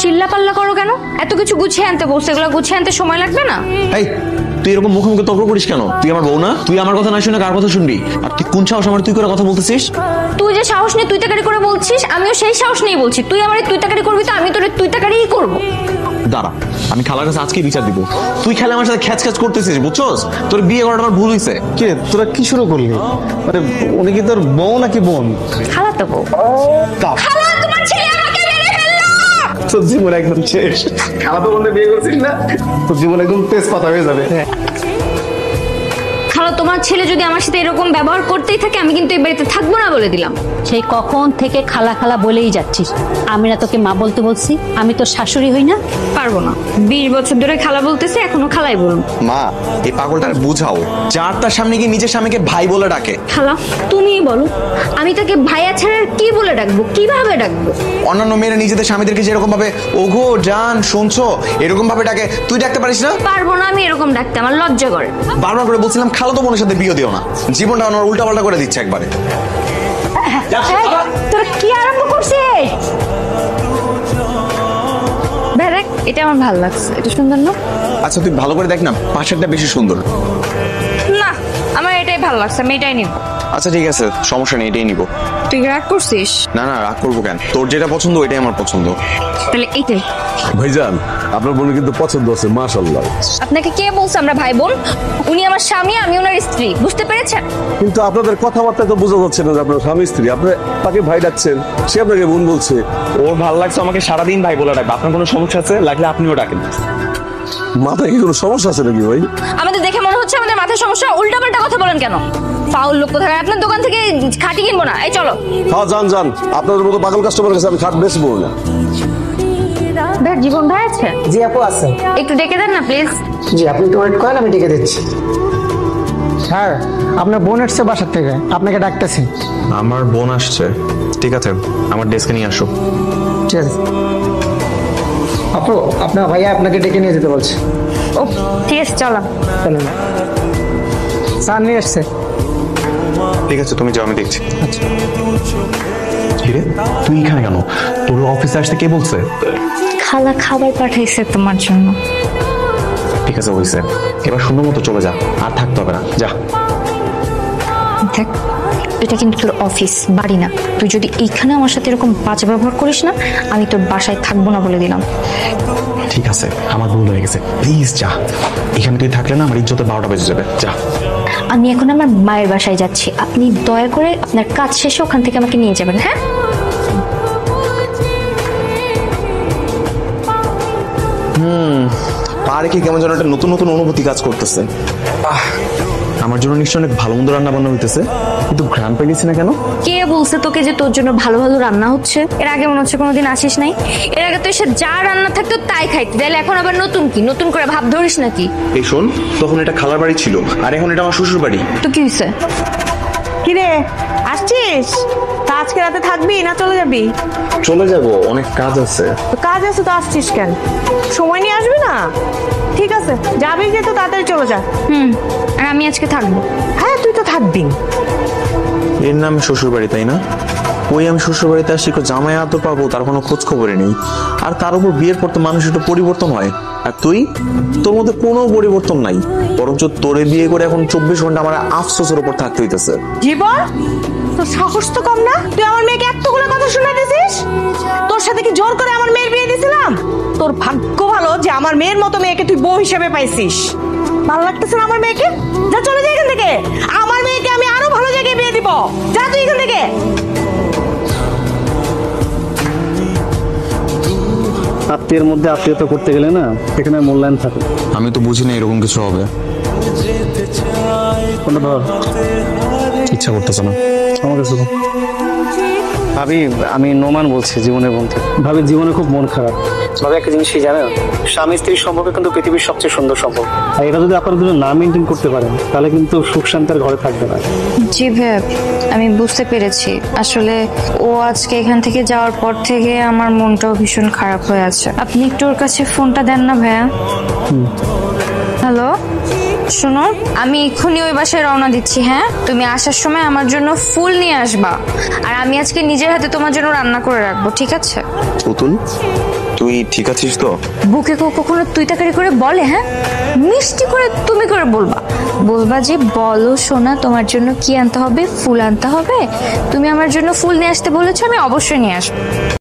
চিল্লা পাল্লা করো কেন? এত কিছু গুছিয়ে আনতে বলছো, এগুলো গুছিয়ে আনতে সময় লাগবে না? এই তুই এরকম মুখোমুখি তর্ক করিস কেন? তুই আমার বউ না? তুই আমার কথা না শুনে কার কথা শুনবি? আর তুই কোন সাহস আমার তুই করে কথা বলতেছিস? তুই যে সাহস নিয়ে তুই তাকারি করে বলছিস, আমিও সেই সাহস নিয়ে বলছি। তুই আমার তুই তাকারি করবি, তো আমি তোর তুই তাকারিই করবো। দাঁড়া, আমি খালার কাছে আজকে বিচার দিব। তুই খেলে আমার সাথে খ্যাচ খ্যাচ করতেছিস, বুঝছস? তোর বিয়ে করাটা আমার ভুল হইছে। কে তোরা কি শুরু করলি? মানে উনি কি তোর বউ নাকি বোন? খালাতো বউ। খালা, তোমার ছেলে আমাকে মেরে ফেললো। তোর জীবন একদম শেষ। খালাতো বোনে বিয়ে করছিস না, তোর জীবন একদম তেজপাতা হয়ে যাবে। খালা, তোমার ছেলে যদি আমার সাথে এরকম ব্যবহার করতেই থাকে, আমি কিন্তু এই বাড়িতে থাকবো না বলে দিলাম। সেই কখন থেকে খালা খালা বলেই যাচ্ছিস। আমি না তোকে মা বলতে বলছি? আমি তোর শাশুড়ি হই না? পারবো না। 20 বছর ধরে খালা বলতেছে, এখনো খালাই বলবো। মা, এই পাগলটার বুঝাও, যার তার সামনে গিয়ে নিজের স্বামীকে ভাই বলে ডাকে। খালা, তুমিই বলো, আমি তাকে ভাইয়া ছাড়া আর কি বলে ডাকবো, কিভাবে ডাকবো? অন্যান্য মেয়েরা নিজেদের স্বামীদেরকে যেরকম ভাবে ওগো জান শুনছো এরকম ভাবে ডাকে, তুই ডাকতে পারিস না? পারবো না আমি এরকম ডাকতে, আমার লজ্জা করে। বারবার করে বলছিলাম খালাতো বোনের সাথে বিয়ে দিও না, জীবনটা আমার উল্টা পাল্টা করে দিচ্ছে একবারে। তোরা কি আরম্ভ করছিস? দেখ, এটা আমার ভালো লাগছে, এটা সুন্দর না? আচ্ছা তুই ভালো করে দেখ না, পাশেরটা বেশি সুন্দর। না, আমার এটাই ভালো লাগছে, আমি এটাই নিব। আচ্ছা ঠিক আছে, সমস্যা নেই, এটাই নিব। তুই রাগ করছিস? না না, রাগ করবো কেন? তোর যেটা পছন্দ ওইটাই আমার পছন্দ। তাহলে এইটাই। ভাইজান, আপনার বোনের কিন্তু পছন্দ আছে, মাশাআল্লাহ। আপনাকে কে বলছে আমরা ভাই বোন? উনি আমার স্বামী, আমি ওনার স্ত্রী, বুঝতে পেরেছেন? কিন্তু আপনাদের কথাবার্তা তো বোঝা যাচ্ছে না যে আপনার স্বামী স্ত্রী। আপনি তাকে ভাই ডাকছেন, সে আপনাকে বোন বলছে। ওর ভালো লাগছে আমাকে সারাদিন ভাই বলে ডাকবে। আপনার কোনো সমস্যা আছে? লাগলে আপনিও ডাকেন। মাথায় কি কোনো সমস্যা আছে নাকি ভাই? আমাদের দেখে মনে হচ্ছে আমাদের মাথায় সমস্যা। উল্টাপাল্টা কথা বলেন কেন? ফাউল লোক কোথায়। আপনার দোকান থেকে খাঁটি কিনবো না, এই চলো। হ্যাঁ যান যান, আপনাদের মতো পাগল কাস্টমারের কাছে আমি খাট বেচবো না। ভাই, জীবন ভাই আছে? জি আপু আছে। একটু ডেকে দেন না প্লিজ। জি আপনি একটু ওয়েট করেন, আমি ডেকে দিচ্ছি। স্যার, আপনার বোন এসছে বাসার থেকে, আপনাকে ডাকতেছি। আমার বোন আসছে? ঠিক আছে, আমার ডেস্কে নিয়ে আসো। ঠিক আছে আপু, আপনার ভাইয়া আপনাকে ডেকে নিয়ে যেতে বলছে। ও ঠিক আছে, চলো। চলুন। স্যার নিয়ে এসছে। ঠিক আছে, তুমি যাও, আমি দেখছি। আচ্ছা। হিরে, তুই এখানে কেন? তোর অফিসে আসতে কে বলছে? খালা খাবার পাঠাইছে তোমার জন্য। ঠিক আছে হইছে, এবার সুন্দর মতো চলে যা, আর থাকতে হবে না, যা। দেখ, এটা কিন্তু তোর অফিস, বাড়ি না। তুই যদি এইখানে আমার সাথে এরকম বাজে ব্যবহার করিস না, আমি তোর বাসায় থাকবো না বলে দিলাম। ঠিক আছে, আমার ভুল হয়ে গেছে, প্লিজ যা। এখানে তুই থাকলে না আমার ইজ্জতে 12টা বেজে যাবে, যা। আমি এখন আমার মায়ের বাসায় যাচ্ছি, আপনি দয়া করে আপনার কাজ শেষে ওখান থেকে আমাকে নিয়ে যাবেন, হ্যাঁ? পা রেখে কেমন যেন একটা নতুন নতুন অনুভূতি কাজ করতেছে। আমার জন্য নিশ্চয় অনেক ভালো মন্দ রান্না বান্না হইতেছে, কিন্তু ঘ্রাণ পেয়েছি না কেন? কে বলছে তোকে যে তোর জন্য ভালো ভালো রান্না হচ্ছে? এর আগে মনে হচ্ছে কোনোদিন আসিস নাই। এর আগে তো এসে যা রান্না থাকতো তাই খাইতে, তাহলে এখন আবার নতুন কি? নতুন করে ভাব ধরিস নাকি? এই শোন, তখন এটা খালার বাড়ি ছিল, আর এখন এটা আমার শ্বশুর বাড়ি। তো কি হয়েছে? কিরে, আসছিস? তা আজকে রাতে থাকবি না চলে যাবি? চলে যাব, অনেক কাজ আছে। তো কাজ আছে তো আসছিস কেন? সময় নিয়ে আসবি না? ঠিক আছে, যাবি যে তো তাড়াতাড়ি চলে যা। আর আমি আজকে থাকবো। হ্যাঁ, তুই তো থাকবি। এর নাম শ্বশুর বাড়ি, তাই না? ওই আমি শ্বশুর বাড়িতে আসি, জামাই আদর পাবো তার কোনো খোঁজ খবরই নেই। আর তার উপর বিয়ের পর তো মানুষ একটু পরিবর্তন হয়, আর তুই, তোর মধ্যে কোনো পরিবর্তন নাই। বরঞ্চ তোরে বিয়ে করে এখন 24 ঘন্টা আমার আফসোসের উপর থাকতে হইতেছে। জীবন, তোর সাহস তো কম না? তুই আমার মেয়েকে এতগুলো কথা শোনাইতেছিস? তোর সাথে কি জোর করে আমার মেয়ের বিয়ে দিছিলাম? তোর ভাগ্য ভালো যে আমার মেয়ের মতো মেয়েকে তুই বউ হিসেবে পাইছিস। ভালো লাগতেছে না আমার মেয়েকে? যা চলে যা এখান থেকে। আমার মেয়েকে আমি আরো ভালো জায়গায় বিয়ে দিব। যা তুই এখান থেকে। আত্মীয়ের মধ্যে আত্মীয়তা করতে গেলে না এখানে মূল্যায়ন থাকে। আমি তো বুঝি না এরকম কিছু হবে। কোনটা ধর, ইচ্ছা করতেছে না। আমার কাছে তো। ভাবি, আমি নোমান বলছি, জীবনের বন্ধু। ভাবি, জীবনে খুব মন খারাপ। ভাবি, একটা জিনিস কি জানেন, স্বামী স্ত্রীর সম্পর্ক কিন্তু পৃথিবীর সবচেয়ে সুন্দর সম্পর্ক। আর এটা যদি আপনারা দুজন না মেনটেন করতে পারেন, তাহলে কিন্তু সুখ শান্তির ঘরে থাকবে না। জি ভাইয়া, আমি বুঝতে পেরেছি। আসলে ও আজকে এখান থেকে যাওয়ার পর থেকে আমার মনটাও ভীষণ খারাপ হয়ে আছে। আপনি একটু ওর কাছে ফোনটা দেন না ভাইয়া। হ্যালো, শোনো, আমি এক্ষুনি ওই বাসায় রওনা দিচ্ছি। হ্যাঁ, তুমি আসার সময় আমার জন্য ফুল নিয়ে আসবা, আর আমি আজকে নিজের হাতে তোমার জন্য রান্না করে রাখবো, ঠিক আছে? পুতুল, তুই ঠিক আছিস তো? বুকে কখনো তুই তাকারি করে বলে? হ্যাঁ, মিষ্টি করে তুমি করে বলবা, বলবা যে বলো সোনা তোমার জন্য কি আনতে হবে, ফুল আনতে হবে, তুমি আমার জন্য ফুল নিয়ে আসতে বলেছো, আমি অবশ্যই নিয়ে আসবো।